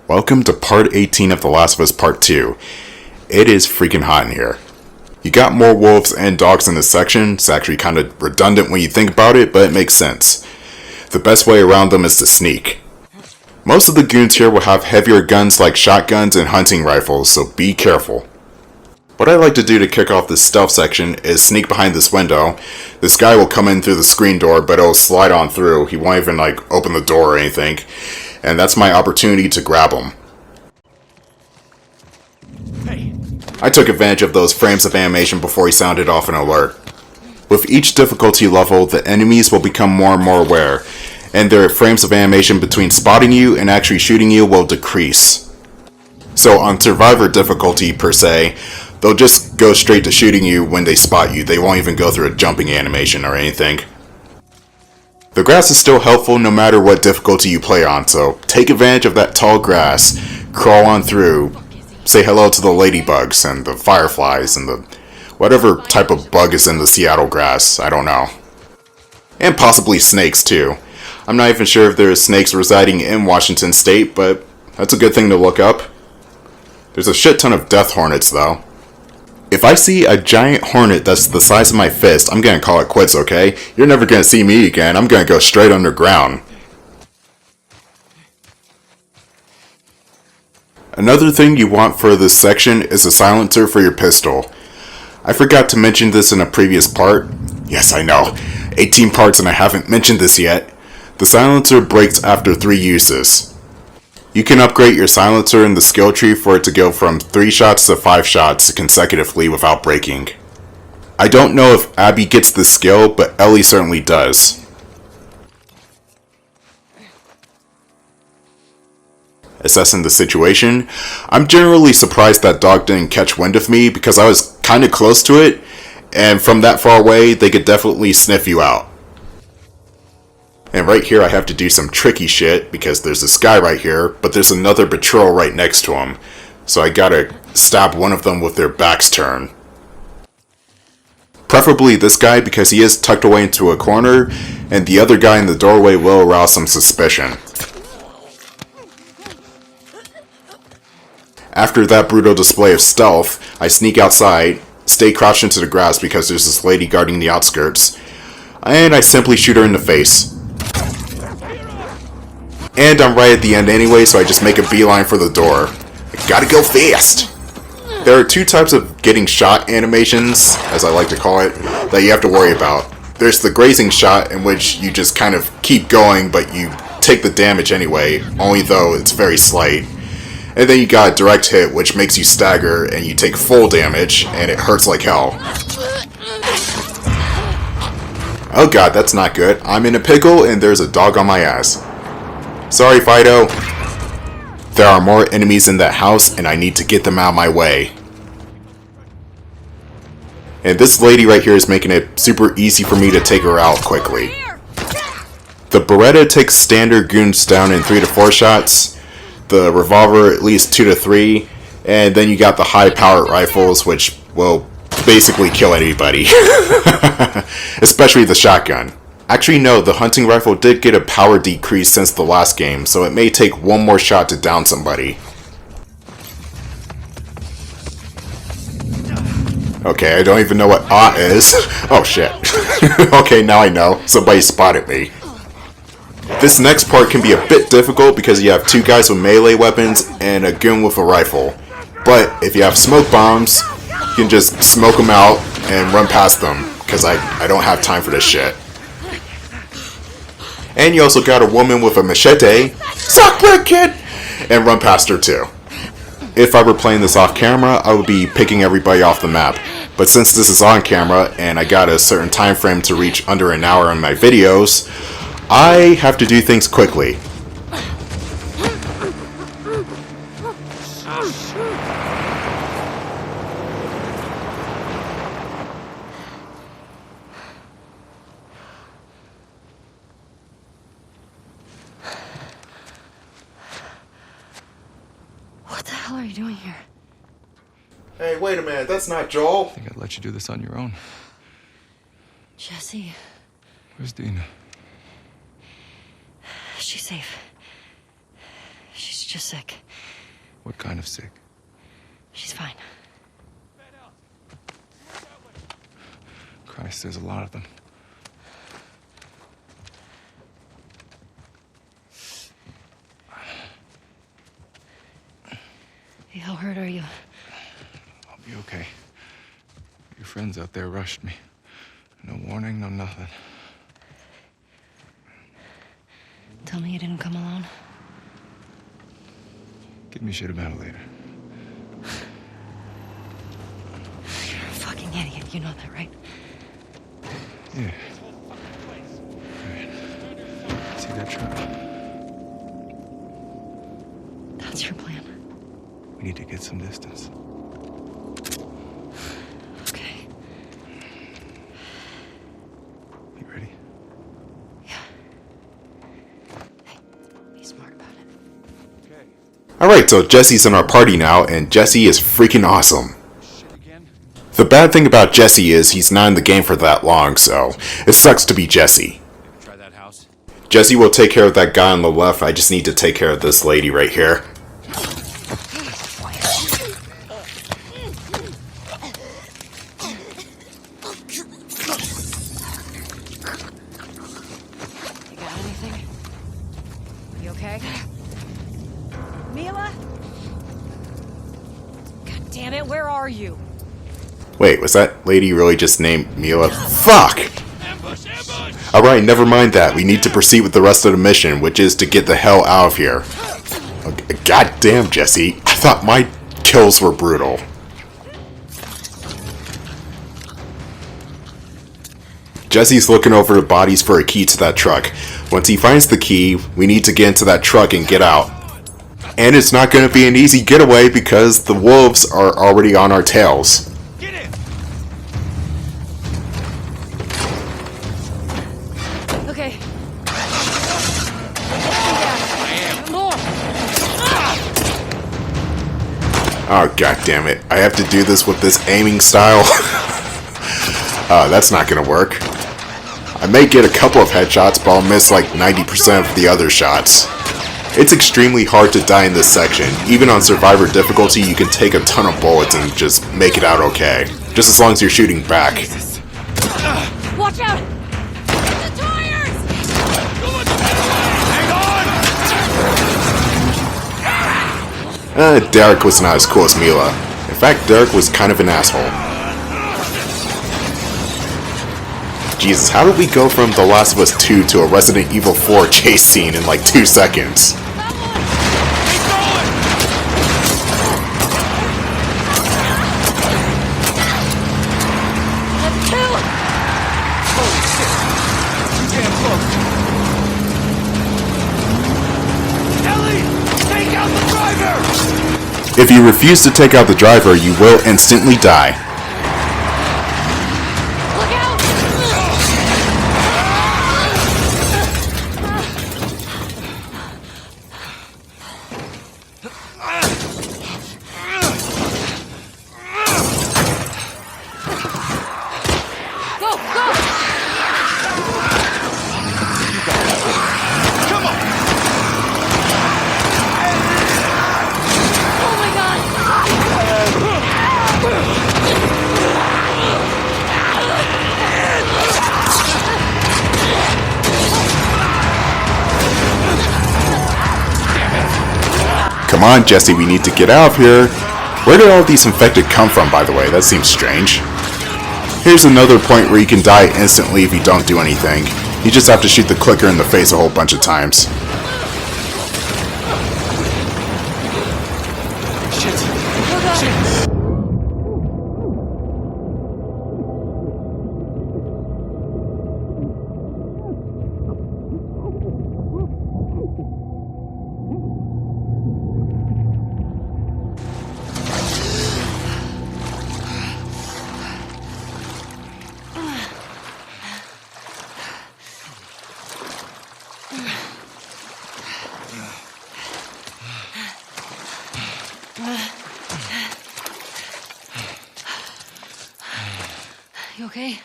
Welcome to part 18 of The Last of Us Part 2. It is freaking hot in here. You got more wolves and dogs in this section. It's actually kind of redundant when you think about it, but it makes sense. The best way around them is to sneak. Most of the goons here will have heavier guns like shotguns and hunting rifles, so be careful. What I like to do to kick off this stealth section is sneak behind this window. This guy will come in through the screen door, but it'll slide on through. He won't even open the door or anything. And that's my opportunity to grab him. Hey. I took advantage of those frames of animation before he sounded off an alert. With each difficulty level, the enemies will become more and more aware, and their frames of animation between spotting you and actually shooting you will decrease. So on survivor difficulty per se, they'll just go straight to shooting you when they spot you. They won't even go through a jumping animation or anything. The grass is still helpful no matter what difficulty you play on, so take advantage of that tall grass, crawl on through, say hello to the ladybugs and the fireflies and the whatever type of bug is in the Seattle grass, I don't know. And possibly snakes too. I'm not even sure if there are snakes residing in Washington State, but that's a good thing to look up. There's a shit ton of death hornets though. If I see a giant hornet that's the size of my fist, I'm gonna call it quits, okay? You're never gonna see me again. I'm gonna go straight underground. Another thing you want for this section is a silencer for your pistol. I forgot to mention this in a previous part. Yes, I know. 18 parts and I haven't mentioned this yet. The silencer breaks after 3 uses. You can upgrade your silencer in the skill tree for it to go from 3 shots to 5 shots consecutively without breaking. I don't know if Abby gets this skill, but Ellie certainly does. Assessing the situation, I'm generally surprised that dog didn't catch wind of me because I was kinda close to it, and from that far away, they could definitely sniff you out. And right here I have to do some tricky shit because there's this guy right here, but there's another patrol right next to him. So I gotta stab one of them with their backs turned. Preferably this guy because he is tucked away into a corner, and the other guy in the doorway will arouse some suspicion. After that brutal display of stealth, I sneak outside, stay crouched into the grass because there's this lady guarding the outskirts, and I simply shoot her in the face. And I'm right at the end anyway, so I just make a beeline for the door. I gotta go fast! There are 2 types of getting shot animations, as I like to call it, that you have to worry about. There's the grazing shot, in which you just kind of keep going, but you take the damage anyway, only though it's very slight. And then you got a direct hit, which makes you stagger, and you take full damage, and it hurts like hell. Oh god, that's not good. I'm in a pickle, and there's a dog on my ass. Sorry, Fido. There are more enemies in that house, and I need to get them out of my way. And this lady right here is making it super easy for me to take her out quickly. The Beretta takes standard goons down in 3 to 4 shots. The revolver at least 2 to 3. And then you got the high-powered rifles, which will basically kill anybody. Especially the shotgun. Actually, no, the hunting rifle did get a power decrease since the last game, so it may take 1 more shot to down somebody. Okay, I don't even know what "ah" is. Oh shit. Okay, now I know. Somebody spotted me. This next part can be a bit difficult because you have 2 guys with melee weapons and a goon with a rifle. But if you have smoke bombs, you can just smoke them out and run past them, because I don't have time for this shit. And you also got a woman with a machete, suck brick kid, and run past her too. If I were playing this off camera, I would be picking everybody off the map. But since this is on camera, and I got a certain time frame to reach under an hour in my videos, I have to do things quickly. What the hell are you doing here? Hey, wait a minute, that's not Joel. I think I'd let you do this on your own. Jesse. Where's Dina? She's safe. She's just sick. What kind of sick? She's fine. Christ, there's a lot of them. Hey, how hurt are you? I'll be okay. Your friends out there rushed me. No warning, no nothing. Tell me you didn't come alone. Give me shit about it later. You're a fucking idiot. You know that, right? Yeah. Right. See that truck? That's your plan. We need to get some distance. Okay. You ready? Yeah. Hey, be smart about it. Okay. Alright, so Jesse's in our party now, and Jesse is freaking awesome. Shit again? The bad thing about Jesse is he's not in the game for that long, so it sucks to be Jesse. Try that house. Jesse will take care of that guy on the left, I just need to take care of this lady right here. You got anything? You okay? Mila? God damn it, where are you? Wait, was that lady really just named Mila? Fuck! Alright, never mind that. We need to proceed with the rest of the mission, which is to get the hell out of here. God damn, Jesse. I thought my kills were brutal. Jesse's looking over the bodies for a key to that truck. Once he finds the key, we need to get into that truck and get out. And it's not going to be an easy getaway because the wolves are already on our tails. Get in! Okay. More! Oh, god damn it. I have to do this with this aiming style. That's not gonna work. I may get a couple of headshots, but I'll miss like 90% of the other shots. It's extremely hard to die in this section. Even on Survivor difficulty, you can take a ton of bullets and just make it out okay. Just as long as you're shooting back. Watch out! The tires! Hang on! Derek was not as cool as Mila. In fact, Derek was kind of an asshole. Jesus, how did we go from The Last of Us 2 to a Resident Evil 4 chase scene in like 2 seconds? Let's kill! Holy shit! Too damn close! Ellie! Take out the driver! If you refuse to take out the driver, you will instantly die. Look out! Go! Go! Come on! Oh my god! Come on, Jesse, we need to get out of here. Where did all these infected come from, by the way? That seems strange. Here's another point where you can die instantly if you don't do anything. You just have to shoot the clicker in the face a whole bunch of times. Shit! Oh god! Shit! You okay?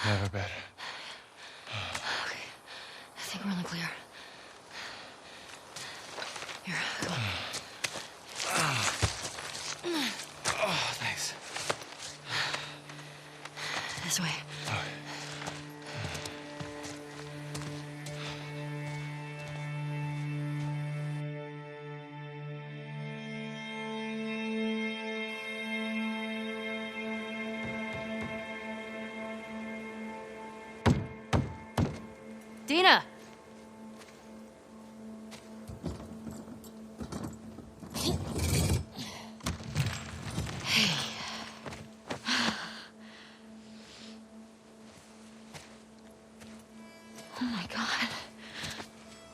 Never better. Okay. I think we're in the clear. Here, come on. This way. Dina! Oh my God.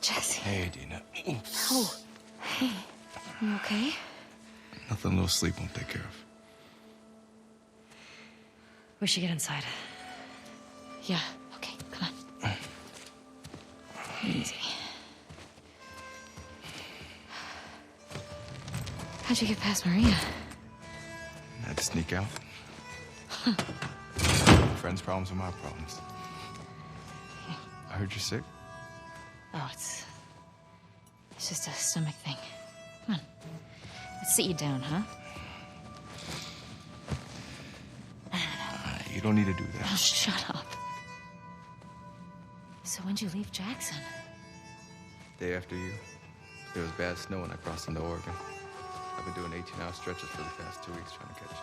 Jesse. Hey, Dina. Oh, hey. You okay? Nothing a little sleep won't take care of. We should get inside. Yeah, okay, come on. Easy. How'd you get past Maria? I had to sneak out. Friends' problems are my problems. I heard you're sick. Oh, it's just a stomach thing. Come on. Let's sit you down, huh? You don't need to do Oh, that. shut up. So when'd you leave Jackson? Day after you, there was bad snow when I crossed into Oregon. I've been doing 18-hour stretches for the past 2 weeks trying to catch up.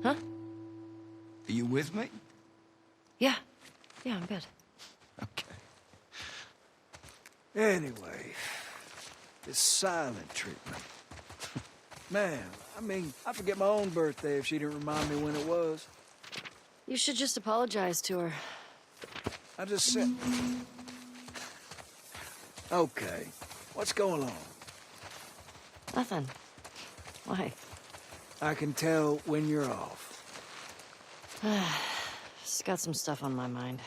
Huh? Are you with me? Yeah. Yeah, I'm good. Okay. Anyway, this silent treatment. Man, I mean, I forget my own birthday if she didn't remind me when it was. You should just apologize to her. I just said... Okay, what's going on? Nothing. Why? I can tell when you're off. Just got some stuff on my mind.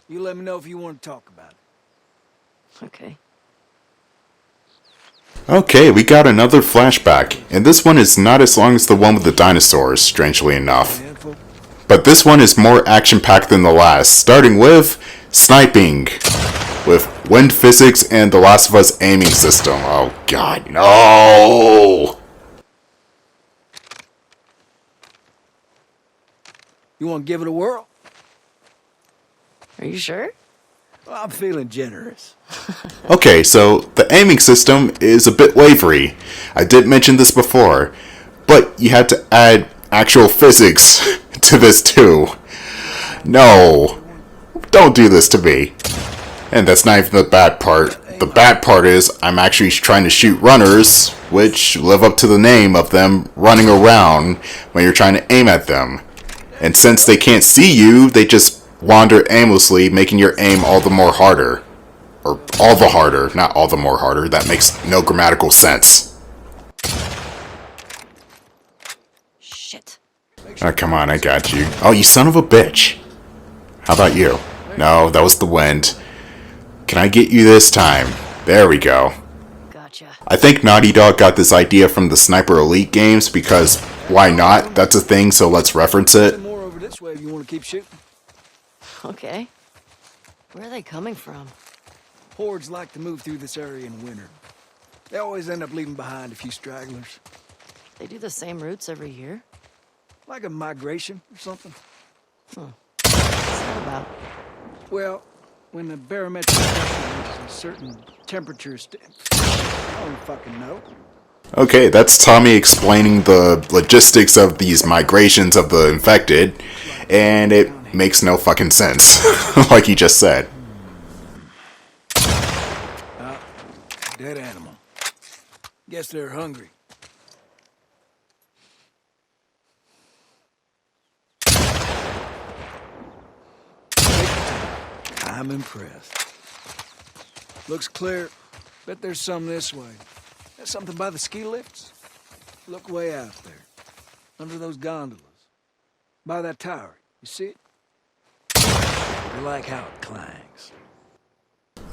You let me know if you want to talk about it. Okay. Okay, we got another flashback, and this one is not as long as the one with the dinosaurs, strangely enough. Handful? But this one is more action-packed than the last, starting with sniping, with wind physics and the Last of Us aiming system. Oh god, no! You want to give it a whirl? Are you sure? Well, I'm feeling generous. Okay, so the aiming system is a bit wavery. I did mention this before, but you had to add actual physics to this too. No, don't do this to me. And that's not even the bad part. The bad part is I'm actually trying to shoot runners, which live up to the name of them running around when you're trying to aim at them. And since they can't see you, they just wander aimlessly, making your aim all the more harder. Or all the harder, not all the more harder. That makes no grammatical sense. Shit. Oh, come on, I got you. Oh, you son of a bitch. How about you? No, that was the wind. Can I get you this time? There we go. Gotcha. I think Naughty Dog got this idea from the Sniper Elite games because why not? That's a thing, so let's reference it. More over this way if you want to keep shooting. Okay. Where are they coming from? Hordes like to move through this area in winter. They always end up leaving behind a few stragglers. They do the same routes every year? Like a migration or something. What's that about? Well, when the barometric pressure reaches a certain temperature, I don't fucking know. Okay, that's Tommy explaining the logistics of these migrations of the infected, and it makes no fucking sense, like he just said. Dead animal. Guess they're hungry. I'm impressed. Looks clear. Bet there's some this way. There's something by the ski lifts. Look way out there. Under those gondolas. By that tower. You see it? I like how it clangs.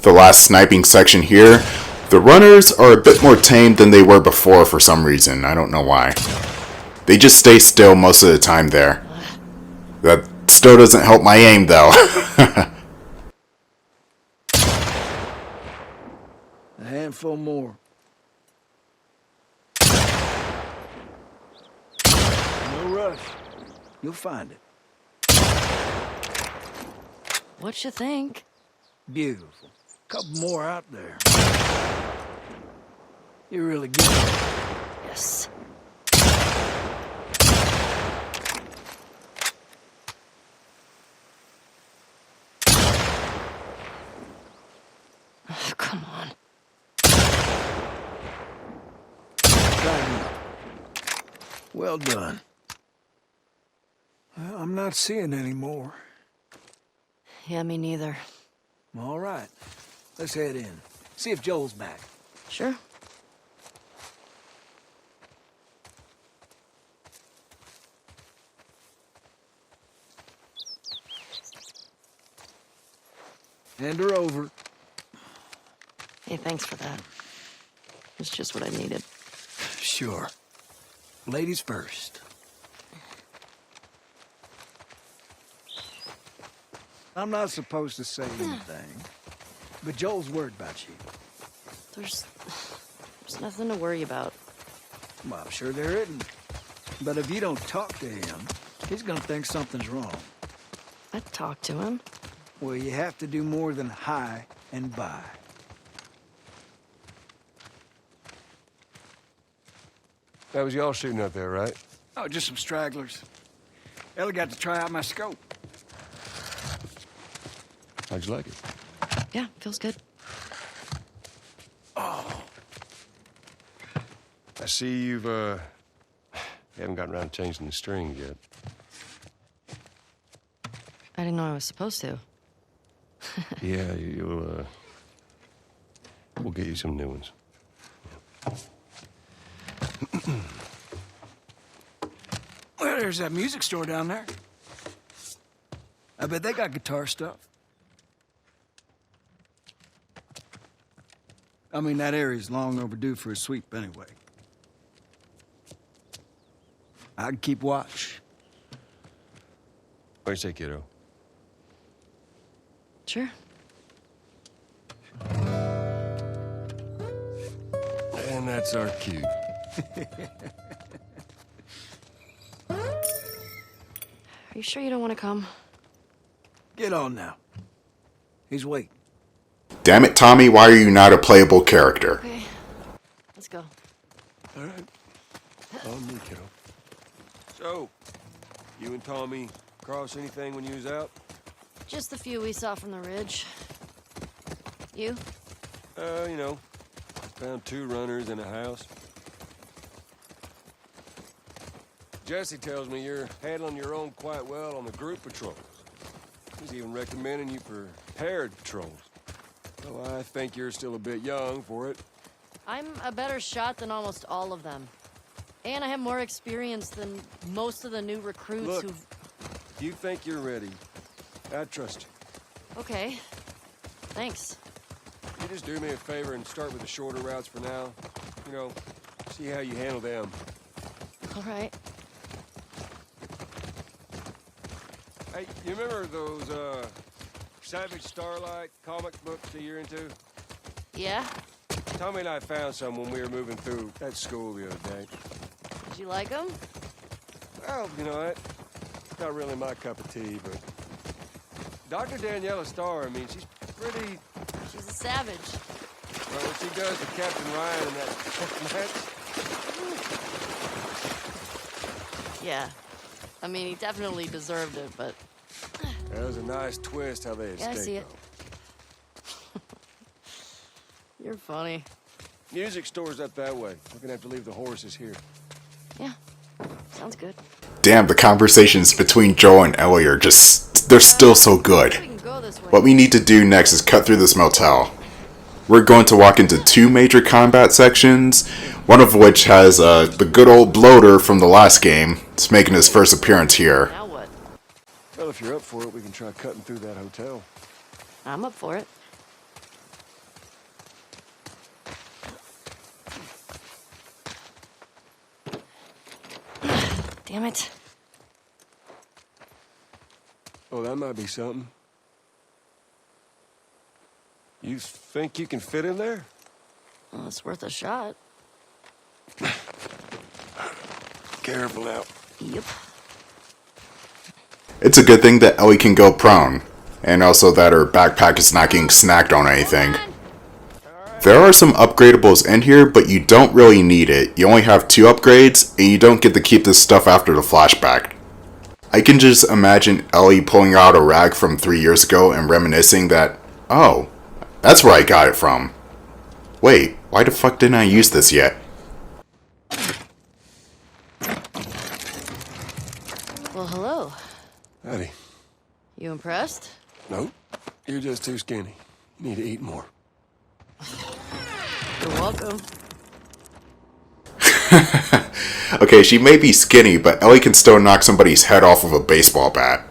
The last sniping section here, the runners are a bit more tame than they were before for some reason. I don't know why. They just stay still most of the time there. That still doesn't help my aim, though. A handful more. No rush. You'll find it. What you think? Beautiful. Couple more out there. You're really good. Yes. Oh, come on. Try again. Well done. Well, I'm not seeing any more. Yeah, me neither. All right. Let's head in. See if Joel's back. Sure. Hand her over. Hey, thanks for that. It's just what I needed. Sure. Ladies first. I'm not supposed to say anything, but Joel's worried about you. There's nothing to worry about. Well, I'm sure there isn't. But if you don't talk to him, he's gonna think something's wrong. I'd talk to him. Well, you have to do more than hi and bye. That was y'all shooting up there, right? Oh, just some stragglers. Ellie got to try out my scope. How'd you like it? Yeah, feels good. Oh, I see you haven't gotten around to changing the strings yet. I didn't know I was supposed to. Yeah, we'll get you some new ones. well, there's that music store down there. I bet they got guitar stuff. I mean, that area's long overdue for a sweep anyway. I'd keep watch. Where'd you say, kiddo? Sure. And that's our cue. Are you sure you don't want to come? Get on now. He's waiting. Damn it, Tommy, why are you not a playable character? Okay. Let's go. All right. On me, kiddo. So, you and Tommy cross anything when you was out? Just the few we saw from the ridge. You? You know, found 2 runners in a house. Jesse tells me you're handling your own quite well on the group patrols. He's even recommending you for paired patrols. Well, I think you're still a bit young for it. I'm a better shot than almost all of them. And I have more experience than most of the new recruits Look, who've... you think you're ready. I trust you. Okay. Thanks. You just do me a favor and start with the shorter routes for now. You know, see how you handle them. All right. Hey, you remember those, Savage Starlight comic books that you're into? Yeah? Tommy and I found some when we were moving through that school the other day. Did you like them? Well, you know, it's not really my cup of tea, but... Dr. Daniela Starr, I mean, she's pretty... She's a savage. Well, what she does to Captain Ryan and that... Yeah. I mean, he definitely deserved it, but... That was a nice twist how they Yeah, escaped, I see it. though. You're funny. Music store's up that way. We're gonna have to leave the horses here. Yeah. Sounds good. Damn, the conversations between Joel and Ellie are just... they're still so good. We can go this way. What we need to do next is cut through this motel. We're going to walk into 2 major combat sections, one of which has the good old Bloated from the last game. It's making his first appearance here. Now what? Well, if you're up for it, we can try cutting through that hotel. I'm up for it. Damn it. Oh, that might be something. You think you can fit in there? Well, it's worth a shot. Careful now. Yep. It's a good thing that Ellie can go prone, and also that her backpack is not getting snagged on anything. There are some upgradables in here, but you don't really need it. You only have 2 upgrades, and you don't get to keep this stuff after the flashback. I can just imagine Ellie pulling out a rag from 3 years ago and reminiscing that, oh, that's where I got it from. Wait, why the fuck didn't I use this yet? Well, hello. Howdy. You impressed? Nope. You're just too skinny. You need to eat more. You're welcome. Okay, she may be skinny, but Ellie can still knock somebody's head off with a baseball bat.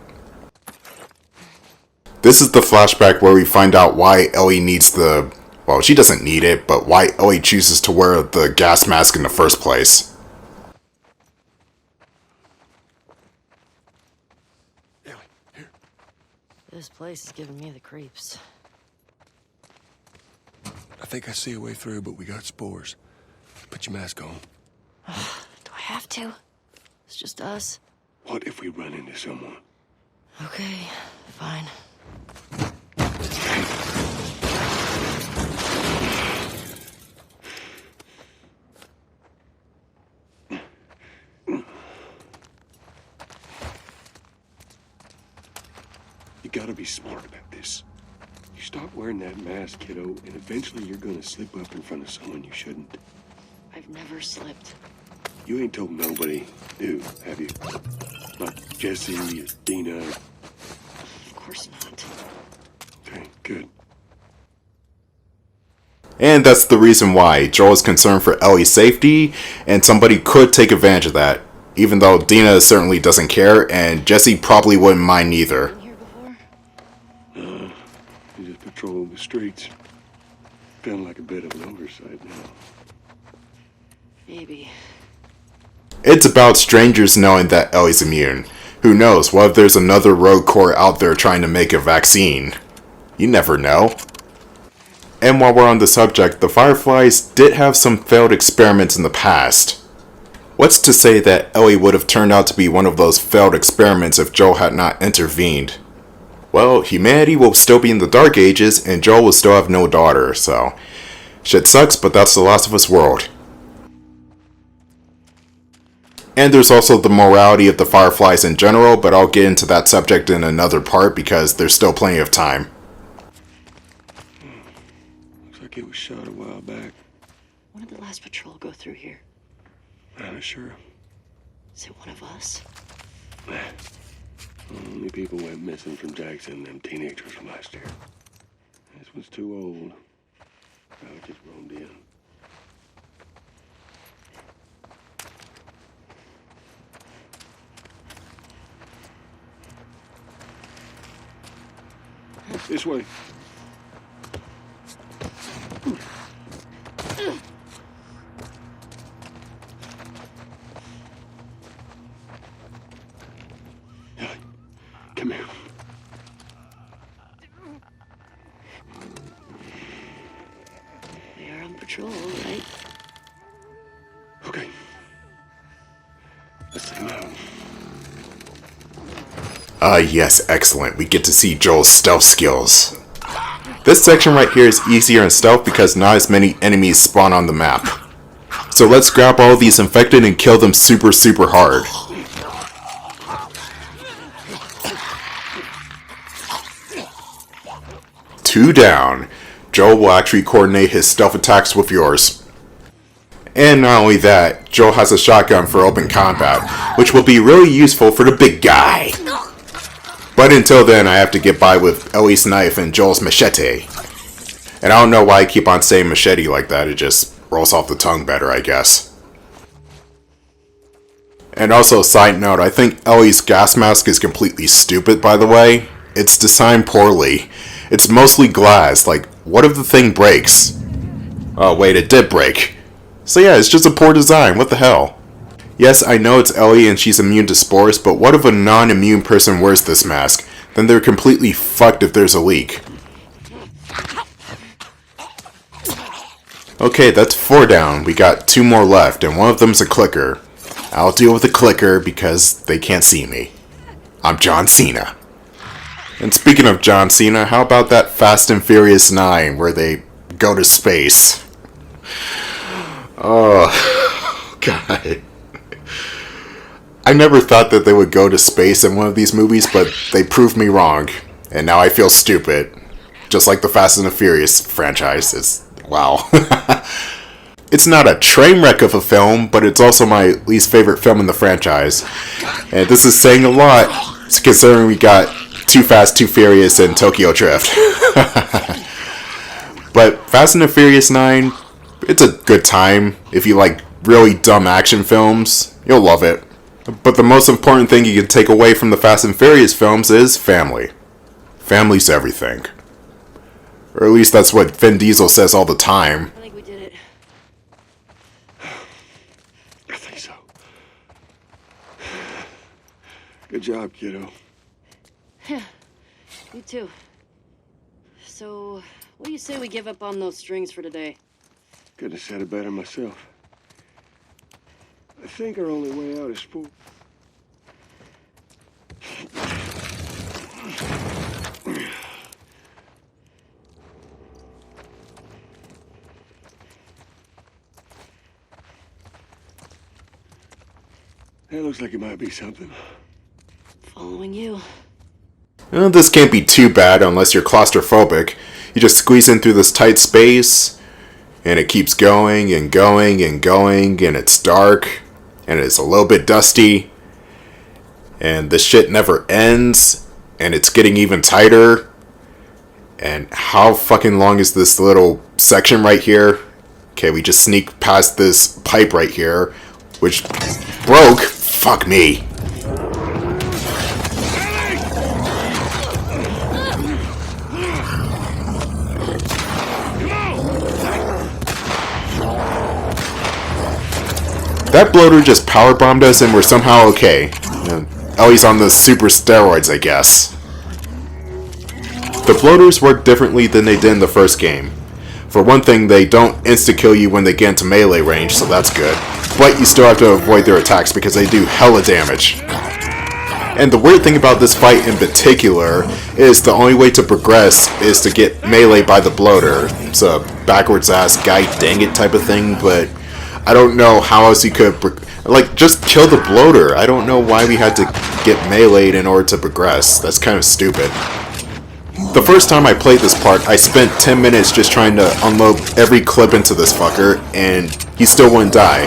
This is the flashback where we find out why Ellie needs the... Well, she doesn't need it, but why Ellie chooses to wear the gas mask in the first place. Ellie, here. This place is giving me the creeps. I think I see a way through, but we got spores. Put your mask on. Do I have to? It's just us. What if we run into someone? Okay, fine. You gotta be smart about this. You stop wearing that mask, kiddo, and eventually you're gonna slip up in front of someone you shouldn't. I've never slipped. You ain't told nobody new, have you? Like Jesse or Dina. Of course not. Okay, good. And that's the reason why Joel is concerned for Ellie's safety, and somebody could take advantage of that. Even though Dina certainly doesn't care, and Jesse probably wouldn't mind either. Been here before? You just patrol the streets. Feeling like a bit of an oversight now. Maybe. It's about strangers knowing that Ellie's immune. Who knows, what if there's another rogue core out there trying to make a vaccine? You never know. And while we're on the subject, the Fireflies did have some failed experiments in the past. What's to say that Ellie would have turned out to be one of those failed experiments if Joel had not intervened? Well, humanity will still be in the Dark Ages, and Joel will still have no daughter, so... Shit sucks, but that's the Last of Us world. And there's also the morality of the Fireflies in general, but I'll get into that subject in another part because there's still plenty of time. Looks like it was shot a while back. When did the last patrol go through here? Not sure. Is it one of us? Only people went missing from Jackson, them teenagers from last year. This one's too old. Probably just roamed in. This way. Come here. We are on patrol, right? Okay. Let's say no. Yes, excellent. We get to see Joel's stealth skills. This section right here is easier in stealth because not as many enemies spawn on the map. So let's grab all these infected and kill them super hard. Two down. Joel will actually coordinate his stealth attacks with yours. And not only that, Joel has a shotgun for open combat, which will be really useful for the big guy. But until then, I have to get by with Ellie's knife and Joel's machete. And I don't know why I keep on saying machete like that, it just rolls off the tongue better, I guess. And also, side note, I think Ellie's gas mask is completely stupid, by the way. It's designed poorly. It's mostly glass, like, what if the thing breaks? Oh wait, it did break. So yeah, it's just a poor design, what the hell. Yes, I know it's Ellie and she's immune to spores, but what if a non-immune person wears this mask? Then they're completely fucked if there's a leak. Okay, that's 4 down. We got 2 more left, and one of them's a clicker. I'll deal with the clicker because they can't see me. I'm John Cena. And speaking of John Cena, how about that Fast and Furious 9 where they go to space? Oh, God. I never thought that they would go to space in one of these movies, but they proved me wrong. And now I feel stupid. Just like the Fast and the Furious franchise. Wow. It's not a train wreck of a film, but it's also my least favorite film in the franchise. And this is saying a lot, considering we got Too Fast, Too Furious, and Tokyo Drift. But Fast and the Furious 9, it's a good time. If you like really dumb action films, you'll love it. But the most important thing you can take away from the Fast and Furious films is family. Family's everything. Or at least that's what Vin Diesel says all the time. I think we did it. I think so. Good job, kiddo. Yeah, you too. So, what do you say we give up on those strings for today? Couldn't have said it better myself. I think our only way out is for... That looks like it might be something. Following you. Well, this can't be too bad unless you're claustrophobic. You just squeeze in through this tight space, and it keeps going and going and going, and it's dark, and it's a little bit dusty, and this shit never ends, and it's getting even tighter. And how fucking long is this little section right here? Okay, we just sneak past this pipe right here, which broke. Fuck me. That bloater just powerbombed us and we're somehow okay. Ellie's on the super steroids, I guess. The bloaters work differently than they did in the first game. For one thing, they don't insta-kill you when they get into melee range, so that's good. But you still have to avoid their attacks because they do hella damage. And the weird thing about this fight in particular is the only way to progress is to get melee by the bloater. It's a backwards ass guy dang it type of thing, but I don't know how else you could, like, just kill the bloater. I don't know why we had to get meleeed in order to progress. That's kind of stupid. The first time I played this part, I spent 10 minutes just trying to unload every clip into this fucker, and he still wouldn't die.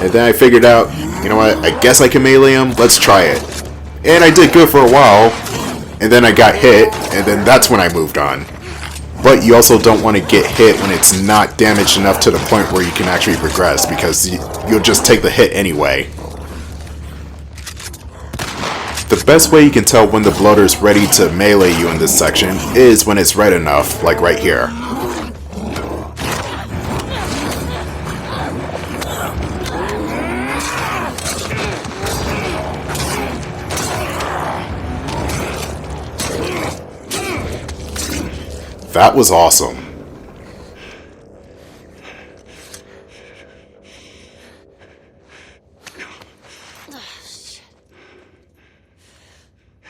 And then I figured out, you know what, I guess I can melee him, let's try it. And I did good for a while, and then I got hit, and then that's when I moved on. But you also don't want to get hit when it's not damaged enough to the point where you can actually progress, because you'll just take the hit anyway. The best way you can tell when the bloater's ready to melee you in this section is when it's red enough, like right here. That was awesome.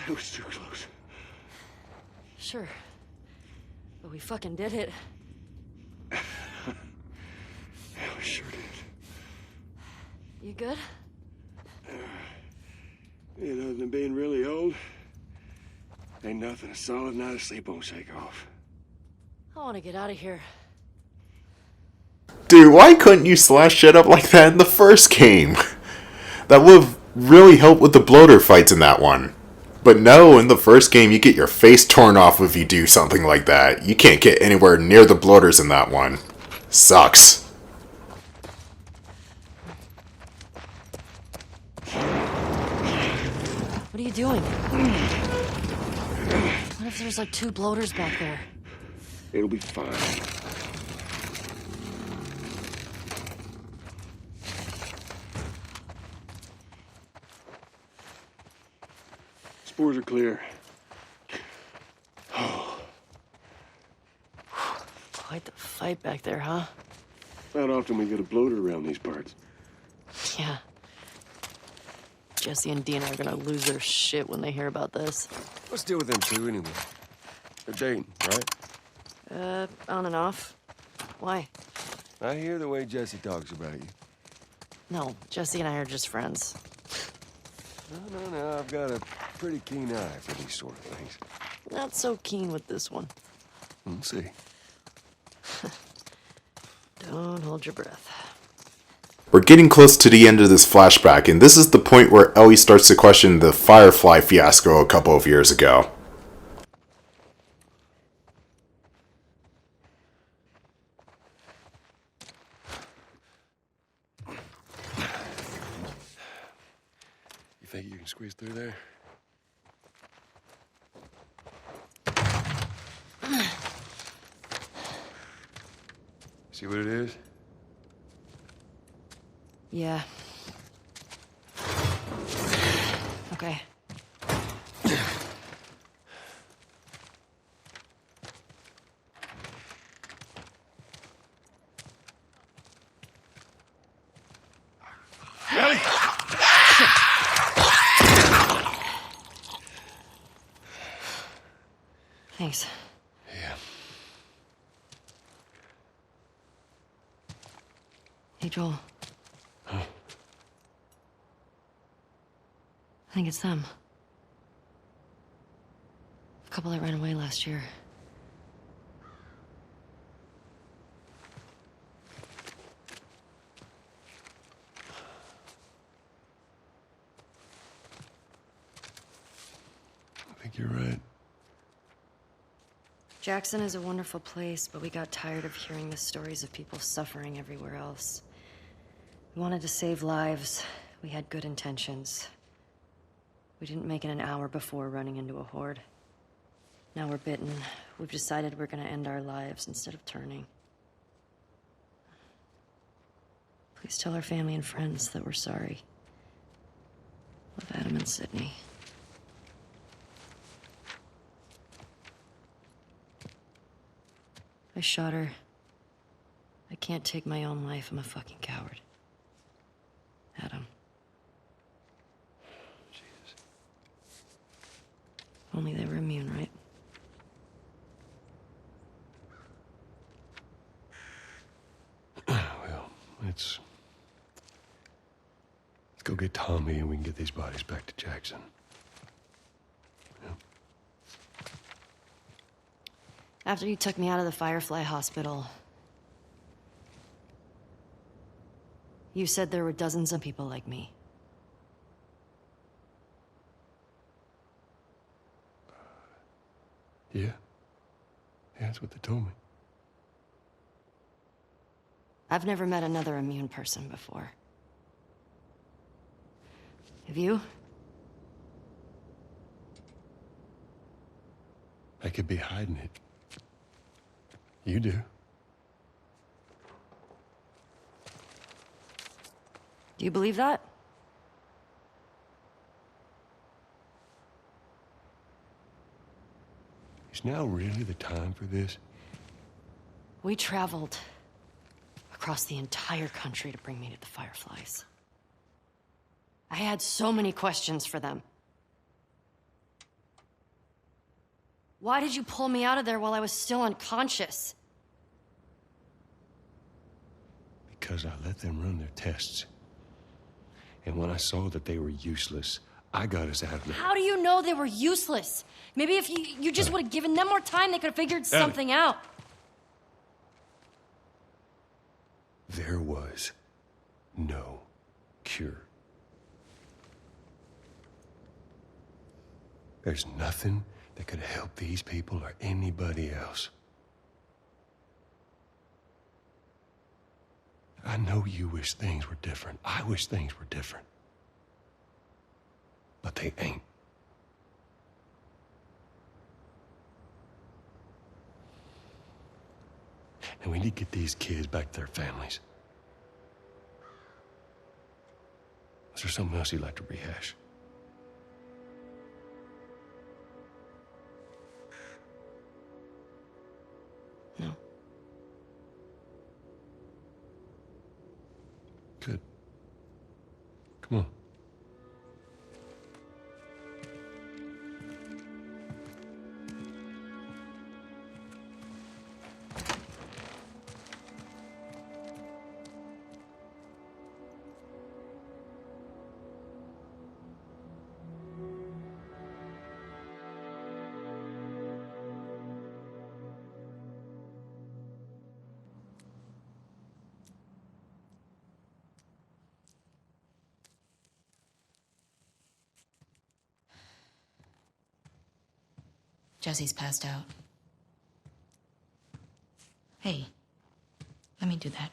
That was too close. Sure. But we fucking did it. Yeah, we sure did. You good? You know, other than being really old, ain't nothing a solid night of sleep won't shake off. I want to get out of here. Dude, why couldn't you slash shit up like that in the first game? That would have really helped with the bloater fights in that one. But no, in the first game you get your face torn off if you do something like that. You can't get anywhere near the bloaters in that one. Sucks. What are you doing? What if there's like 2 bloaters back there? It'll be fine. Spores are clear. Quite the fight back there, huh? Not often we get a bloated around these parts. Yeah. Jesse and Dina are gonna lose their shit when they hear about this. What's the deal with them two, anyway? They're dating, right? On and off. Why? I hear the way Jesse talks about you. No, Jesse and I are just friends. No, I've got a pretty keen eye for these sort of things. Not so keen with this one. We'll see. Don't hold your breath. We're getting close to the end of this flashback, and this is the point where Ellie starts to question the Firefly fiasco a couple of years ago. You think you can squeeze through there? See what it is? Yeah. Okay. Ellie! Thanks. Yeah. Hey, Joel. Huh? I think it's them. The couple that ran away last year. I think you're right. Jackson is a wonderful place, but we got tired of hearing the stories of people suffering everywhere else. We wanted to save lives. We had good intentions. We didn't make it an hour before running into a horde. Now we're bitten. We've decided we're gonna end our lives instead of turning. Please tell our family and friends that we're sorry. Love, Adam and Sydney. I shot her. I can't take my own life. I'm a fucking coward. Adam. Jesus. Only they were immune, right? Well, let's go get Tommy and we can get these bodies back to Jackson. After you took me out of the Firefly hospital, you said there were dozens of people like me. Yeah. Yeah, that's what they told me. I've never met another immune person before. Have you? I could be hiding it. You do. Do you believe that? Is now really the time for this? We traveled across the entire country to bring me to the Fireflies. I had so many questions for them. Why did you pull me out of there while I was still unconscious? Because I let them run their tests. And when I saw that they were useless, I got us out of there. How do you know they were useless? Maybe if you just would have given them more time, they could have figured something out. There was no cure. There's nothing that could help these people or anybody else. I know you wish things were different. I wish things were different. But they ain't. And we need to get these kids back to their families. Is there something else you'd like to rehash? No. Good. Come on. Jesse's passed out. Hey, let me do that.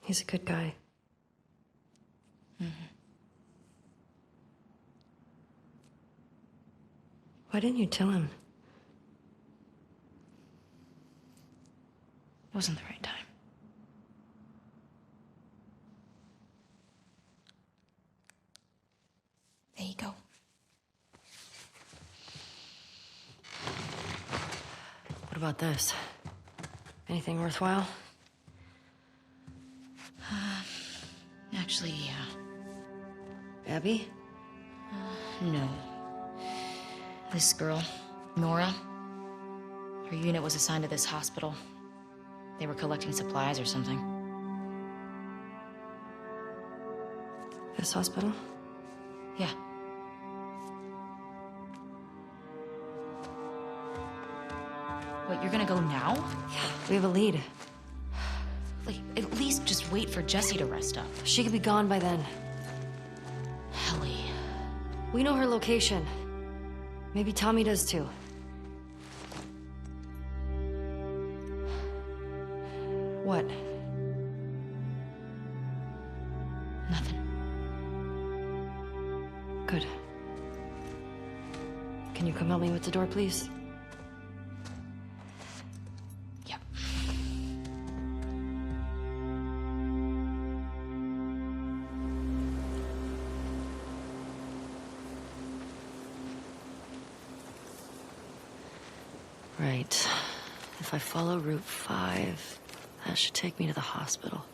He's a good guy. Why didn't you tell him? It wasn't the right time. There you go. What about this? Anything worthwhile? Actually, yeah. Abby? No. This girl, Nora, her unit was assigned to this hospital. They were collecting supplies or something. This hospital? Yeah. Wait, you're gonna go now? Yeah, we have a lead. Like, at least just wait for Jessie to rest up. She could be gone by then. Ellie. We know her location. Maybe Tommy does too. What? Nothing. Good. Can you come help me with the door, please? Yep. Right. If I follow Route 5, that should take me to the hospital.